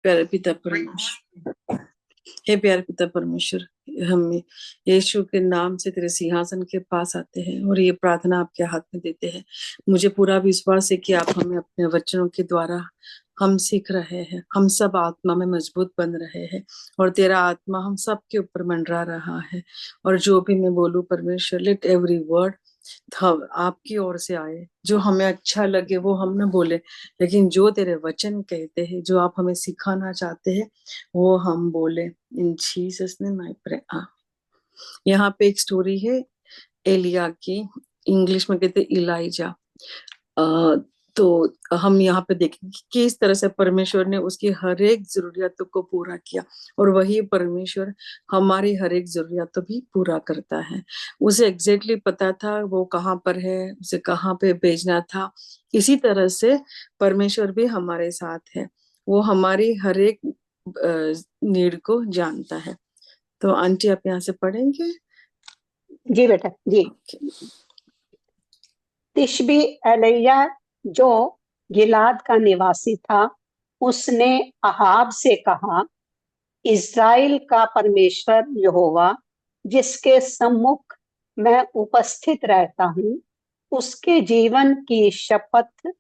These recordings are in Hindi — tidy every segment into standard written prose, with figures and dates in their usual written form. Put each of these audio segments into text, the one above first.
प्यारे पिता परमेश्वर, हे प्यारे पिता परमेश्वर, हम यीशु के नाम से तेरे सिंहासन के पास आते हैं और ये प्रार्थना आपके हाथ में देते हैं। मुझे पूरा विश्वास है कि आप हमें अपने वचनों के द्वारा हम सीख रहे हैं, हम सब आत्मा में मजबूत बन रहे हैं और तेरा आत्मा हम सब के ऊपर मंडरा रहा है। और जो भी मैं बोलूं परमेश्वर, लेट एवरी वर्ड आपकी ओर से आए, जो हमें अच्छा लगे वो हम न बोले, लेकिन जो तेरे वचन कहते हैं, जो आप हमें सिखाना चाहते हैं वो हम बोले। In Jesus name I pray. यहाँ पे एक स्टोरी है एलिया की, इंग्लिश में कहते इलाइजा। तो हम यहाँ पे देखेंगे कि किस तरह से परमेश्वर ने उसकी हर एक जरूरियातों को पूरा किया और वही परमेश्वर हमारी हर एक जरूरियातों भी पूरा करता है। उसे एग्जैक्टली पता था वो कहाँ पर है, उसे कहाँ पे भेजना था। इसी तरह से परमेश्वर भी हमारे साथ है, वो हमारी हर एक नीड को जानता है। तो आंटी आप यहाँ से पढ़ेंगे? जी बेटा जी। तिशबी एलिया जो गिलाद का निवासी था, उसने अहाब से कहा, इज़राइल का परमेश्वर यहोवा जिसके सम्मुख मैं उपस्थित रहता हूँ, उसके जीवन की शपथ,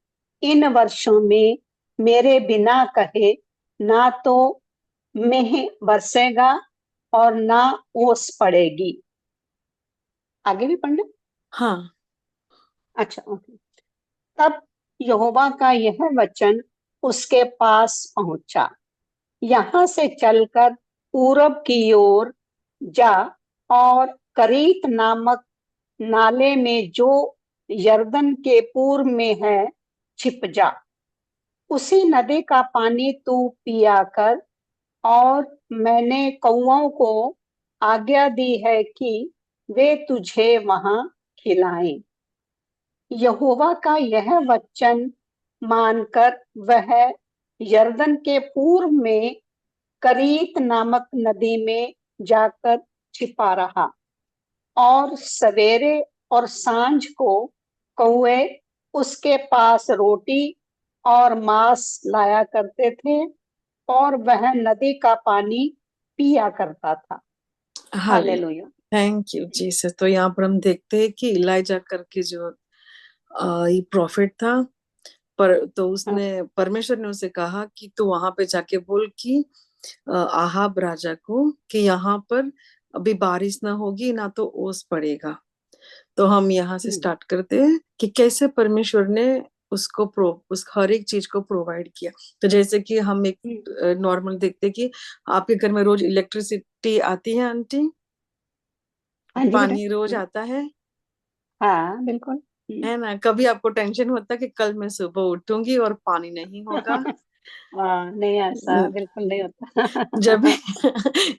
इन वर्षों में मेरे बिना कहे ना तो मेंह बरसेगा और ना ओस पड़ेगी। आगे भी पढ़ना? हाँ। अच्छा ओके। तब यहोवा का यह वचन उसके पास पहुंचा, यहाँ से चलकर पूरब की ओर जा और करीत नामक नाले में जो यरदन के पूर्व में है छिप जा। उसी नदी का पानी तू पिया कर, और मैंने कौओं को आज्ञा दी है कि वे तुझे वहां खिलाएं। यहोवा का यह वचन मानकर वह यरदन के पूर्व में करीत नामक नदी में जाकर छिपा रहा, और सवेरे और सांझ को कौए उसके पास रोटी और मांस लाया करते थे, और वह नदी का पानी पिया करता था। हालेलुया। Thank you Jesus. तो यहाँ पर हम देखते हैं कि इलाइजा करके जो ये प्रॉफिट था, पर तो उसने परमेश्वर ने उसे कहा कि तू वहां पे जाके बोल कि आहाब राजा को कि यहाँ पर अभी बारिश ना होगी ना तो ओस पड़ेगा। तो हम यहाँ से स्टार्ट करते हैं कि कैसे परमेश्वर ने उसको उस हर एक चीज को प्रोवाइड किया। तो जैसे कि हम एक नॉर्मल देखते हैं कि आपके घर में रोज इलेक्ट्रिसिटी आती है आंटी? हाँ जी बेटा। पानी रोज आता है? हाँ बिल्कुल। है ना? कभी आपको टेंशन होता कि कल मैं सुबह उठूंगी और पानी नहीं होगा? नहीं, ऐसा बिल्कुल नहीं होता। जब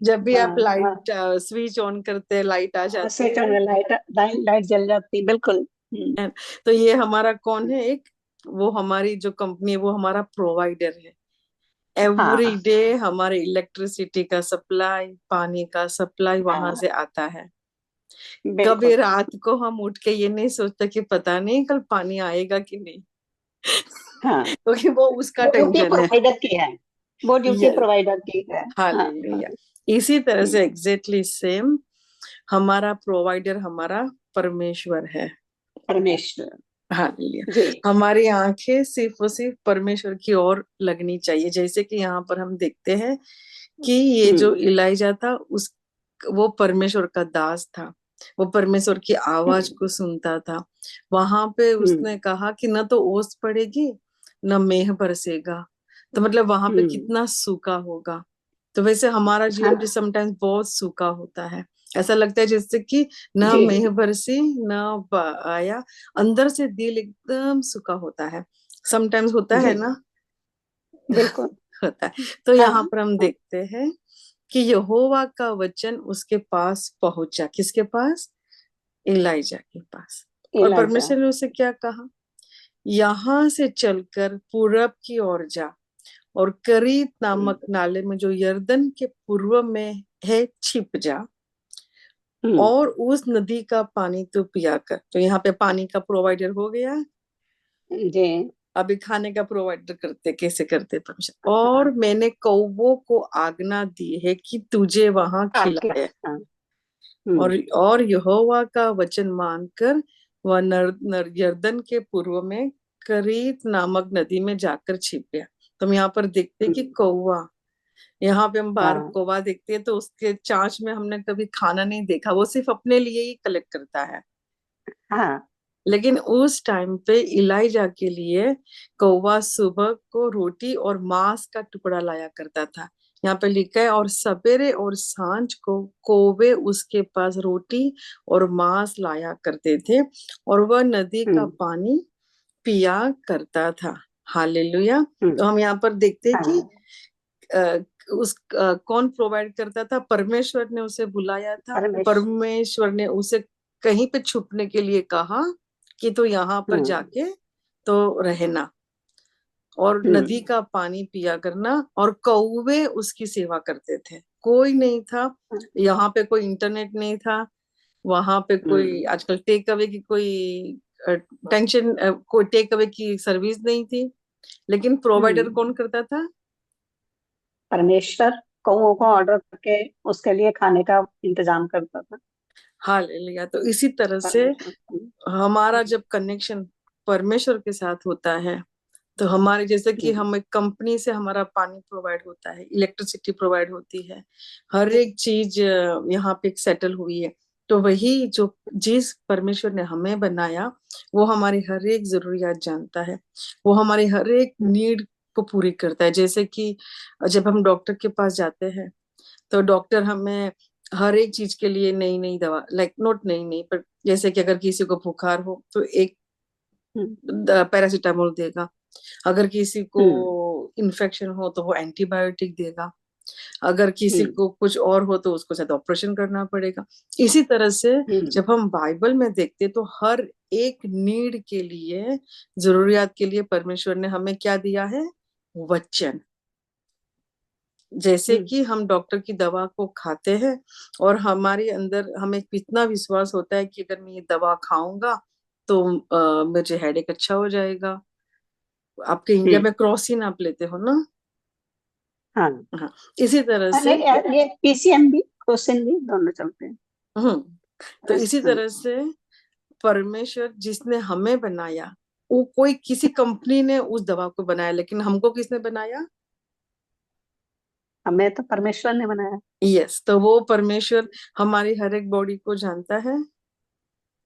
जब भी आप हाँ, लाइट स्विच ऑन करते हैं, लाइट आ जाती स्विच है। ऑन, लाइट लाइट लाइट जल जाती, बिल्कुल। तो ये हमारा कौन है? एक वो हमारी जो कंपनी है वो हमारा प्रोवाइडर है। एवरी हाँ डे हमारे इलेक्ट्रिसिटी का सप्लाई, पानी का सप्लाई वहां हाँ से आता है। कभी बिल्कुल। रात को हम उठ के ये नहीं सोचते कि पता नहीं कल पानी आएगा कि नहीं, हाँ, क्योंकि वो उसका वो ड्यूटी टेंशन है। प्रोवाइडर की है, वो ड्यूटी ये प्रोवाइडर की है। हाँ हालेलुया। हाँ। इसी तरह से एग्जैक्टली सेम हमारा प्रोवाइडर हमारा परमेश्वर है। परमेश्वर। हालेलुया। जी। हमारी आंखें सिर्फ और सिर्फ परमेश्वर की ओर लगनी चाहिए। जैसे कि यहाँ पर हम देखते हैं कि ये जो इलाइजा था, उस वो परमेश्वर का दास था, वो परमेश्वर की आवाज को सुनता था। वहां पे उसने कहा कि न तो ओस पड़ेगी न मेंह बरसेगा। तो मतलब वहां पे कितना सूखा होगा। तो वैसे हमारा जीवन भी समटाइम्स बहुत सूखा होता है। ऐसा लगता है जैसे कि न जी मेंह बरसी न आया, अंदर से दिल एकदम सूखा होता है। समटाइम्स होता जी है ना? बिल्कुल। होता है। तो हाँ यहाँ पर हम हाँ देखते हैं कि यहोवा का वचन उसके पास पहुंचा। किसके पास? इलाइजा के पास। और इलाइजा। परमेश्वर ने उसे क्या कहा? यहाँ से चलकर पूरब की ओर जा और करीत नामक नाले में जो यरदन के पूर्व में है छिप जा, और उस नदी का पानी तू पिया कर। तो यहाँ पे पानी का प्रोवाइडर हो गया। जी अभी खाने का प्रोवाइडर करते कैसे करते परमेश्वर, और मैंने कौवों को आज्ञा दी है कि तुझे वहां आज्ञा। खिलाए। हाँ। हम्म। और यहोवा का वचन मानकर वह यरदन के पूर्व में करीत नामक नदी में जाकर छिप गया। तो हम यहाँ पर देखते हैं कि हम्म। कौवा, यहाँ पे हम बाहर हाँ। कौवा देखते हैं तो उसके चांच में हमने कभी खाना नहीं देखा, वो सिर्फ अपने लिए ही कलेक्ट करता है। हाँ। लेकिन उस टाइम पे इलाइजा के लिए कौवा सुबह को रोटी और मांस का टुकड़ा लाया करता था। यहाँ पे लिखा है, और सवेरे और सांझ को कौवे उसके पास रोटी और मांस लाया करते थे, और वह नदी का हम्म। पानी पिया करता था। हालेलुया। तो हम्म। हम यहाँ पर देखते हैं कि हाँ। कौन प्रोवाइड करता था? परमेश्वर ने उसे बुलाया था, परमेश परमेश्वर ने उसे कहीं पे छुपने के लिए कहा कि तो यहाँ पर हम्म। जाके तो रहना, और नदी हम्म। का पानी पिया करना, और कौवे उसकी सेवा करते थे। कोई नहीं था, यहाँ पे कोई इंटरनेट नहीं था, वहां पे कोई हम्म। आजकल टेक अवे की कोई टेंशन, कोई टेक अवे की सर्विस नहीं थी, लेकिन प्रोवाइडर हम्म। कौन करता था? परमेश्वर कौओं को ऑर्डर करके उसके लिए खाने का इंतजाम करता था। हालेलुया। तो इसी तरह से परमेश्वर। हमारा जब कनेक्शन परमेश्वर के साथ होता है, तो हमारे जैसे कि हम्म। हम एक कंपनी से हमारा पानी प्रोवाइड होता है, इलेक्ट्रिसिटी प्रोवाइड होती है, हर एक चीज यहाँ पे सेटल हुई है। तो वही जो जिस परमेश्वर ने हमें बनाया, वो हमारी हर एक जरूरियात जानता है, वो हमारी हर एक नीड को पूरी करता है। जैसे कि जब हम डॉक्टर के पास जाते हैं, तो डॉक्टर हमें हर एक चीज के लिए नई नई दवा, लाइक नोट नई नई पर, जैसे कि अगर किसी को बुखार हो तो एक हम्म। पैरासीटामोल देगा, अगर किसी को हम्म। इन्फेक्शन हो तो वो एंटीबायोटिक देगा, अगर किसी हम्म। को कुछ और हो तो उसको शायद ऑपरेशन करना पड़ेगा। इसी तरह से हम्म। जब हम बाइबल में देखते तो हर एक नीड के लिए, जरूरियात के लिए परमेश्वर ने हमें क्या दिया है? वचन। जैसे हम्म। कि हम डॉक्टर की दवा को खाते हैं, और हमारे अंदर हमें कितना विश्वास होता है कि अगर मैं ये दवा खाऊंगा तो मुझे हेडेक अच्छा हो जाएगा। आपके इंडिया हम्म। में क्रॉसिन आप लेते हो ना? हाँ। हाँ। इसी तरह से, नहीं, ये पीसीएम भी क्वेश्चन भी दोनों चलते हैं। हम्म, तो इसी हाँ। तरह से परमेश्वर जिसने हमें बनाया, वो कोई किसी कंपनी ने उस दवा को बनाया, लेकिन हमको किसने बनाया? हमें तो परमेश्वर ने बनाया। यस। तो वो परमेश्वर हमारी हर एक बॉडी को जानता है।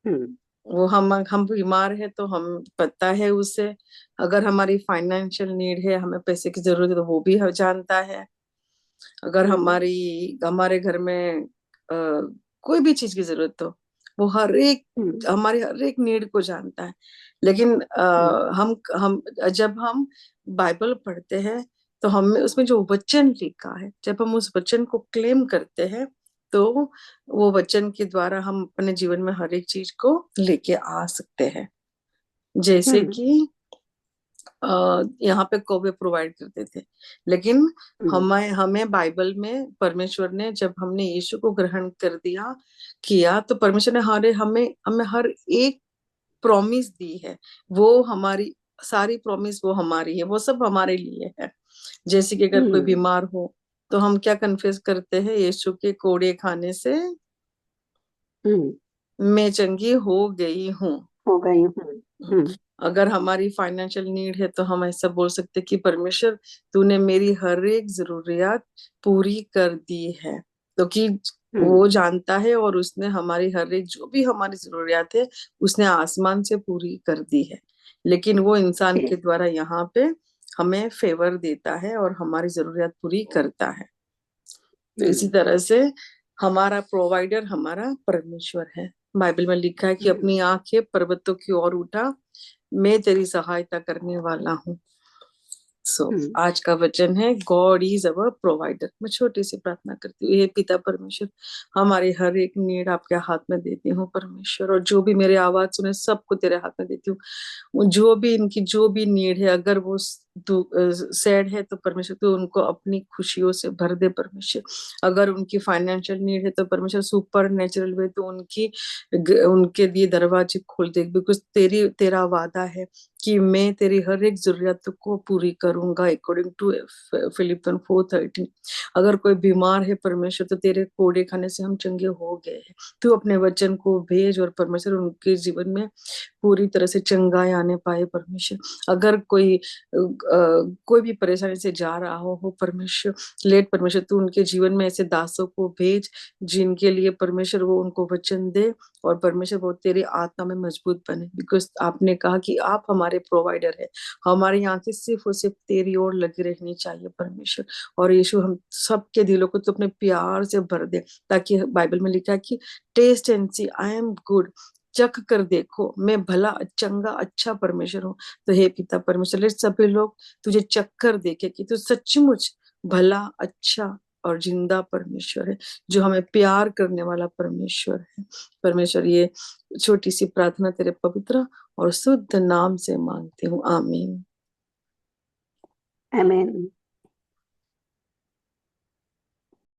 हम्म। वो हम बीमार है तो हम पता है उसे, अगर हमारी फाइनेंशियल नीड है, हमें पैसे की जरूरत है, तो वो भी जानता है। अगर हम्म। हमारे घर में कोई भी चीज की जरूरत हो, वो हर एक हम्म। हमारी हर एक नीड को जानता है। लेकिन हम्म। हम जब हम बाइबल पढ़ते हैं, तो हमें उसमें जो वचन लिखा है, जब हम उस वचन को क्लेम करते हैं, तो वो वचन के द्वारा हम अपने जीवन में हर एक चीज को लेके आ सकते हैं। जैसे हम्म। कि यहाँ पे कौवे प्रोवाइड करते थे, लेकिन हम्म। हमें हमें बाइबल में परमेश्वर ने, जब हमने यीशु को ग्रहण कर दिया किया, तो परमेश्वर ने हरे हमें हमें हर एक प्रॉमिस दी है। वो हमारी सारी प्रॉमिस वो हमारी है, वो सब हमारे लिए है। जैसे कि अगर कोई हम्म। बीमार हो, तो हम क्या कन्फेस करते हैं? यीशु के कोड़े खाने से हम्म। मैं चंगी हो गई हूँ। हो गई हूँ। हम्म। अगर हमारी फाइनेंशियल नीड है, तो हम ऐसा बोल सकते कि परमेश्वर, तूने मेरी हर एक जरूरियात पूरी कर दी है। तो कि वो हम्म। जानता है, और उसने हमारी हर एक जो भी हमारी जरूरियात है, उसने आसमान से पूरी कर दी है। लेकिन वो इंसान के ठीक। द्वारा यहाँ पे हमें फेवर देता है और हमारी जरूरियात पूरी करता है। तो इसी हम्म। तरह से हमारा प्रोवाइडर हमारा परमेश्वर है। बाइबल में लिखा है कि हम्म। अपनी आंखें पर्वतों की ओर उठा, मैं तेरी सहायता करने वाला हूँ। हम्म। आज का वचन है, गॉड इज अवर प्रोवाइडर। मैं छोटी सी प्रार्थना करती हूँ। हे पिता परमेश्वर, हमारे हर एक नीड आपके हाथ में देती हूँ परमेश्वर, और जो भी मेरे आवाज सुने सबको तेरे हाथ में देती हूँ। जो भी इनकी जो भी नीड है, अगर वो तू सैड है तो परमेश्वर तू उनको अपनी खुशियों से भर दे परमेश्वर। अगर उनकी फाइनेंशियल नीड है तो परमेश्वर सुपर नेचुरल वे तो उनके लिए दरवाजे खोल दे, बिकॉज तेरा वादा है कि मैं तेरी हर एक जरूरत को पूरी करूंगा अकॉर्डिंग टू फिलिपियन 4:13। अगर कोई बीमार है परमेश्वर तो तेरे कोड़े खाने से हम चंगे हो गए हैं। तू अपने वचन को भेज और परमेश्वर उनके जीवन में पूरी तरह से चंगाई आने पाए परमेश्वर। अगर कोई भी परेशानी से जा रहा हो परमेश्वर, लेट परमेश्वर तू उनके जीवन में ऐसे दासों को भेज जिनके लिए परमेश्वर वो उनको वचन दे और परमेश्वर वो तेरी आत्मा में मजबूत बने, बिकॉज आपने कहा कि आप हमारे प्रोवाइडर है। हमारी आंखें सिर्फ और सिर्फ तेरी ओर लगी रहनी चाहिए परमेश्वर। और यीशु हम सबके दिलों को तो अपने प्यार से भर दे, ताकि बाइबल में लिखा है कि taste and see I am good, चख कर देखो मैं भला चंगा अच्छा परमेश्वर हूँ। तो हे पिता परमेश्वर, ले सभी लोग तुझे चख कर देखे कि तू सचमुच भला अच्छा और जिंदा परमेश्वर है, जो हमें प्यार करने वाला परमेश्वर है। परमेश्वर ये छोटी सी प्रार्थना तेरे पवित्र और शुद्ध नाम से मांगती हूँ, आमीन। आमीन।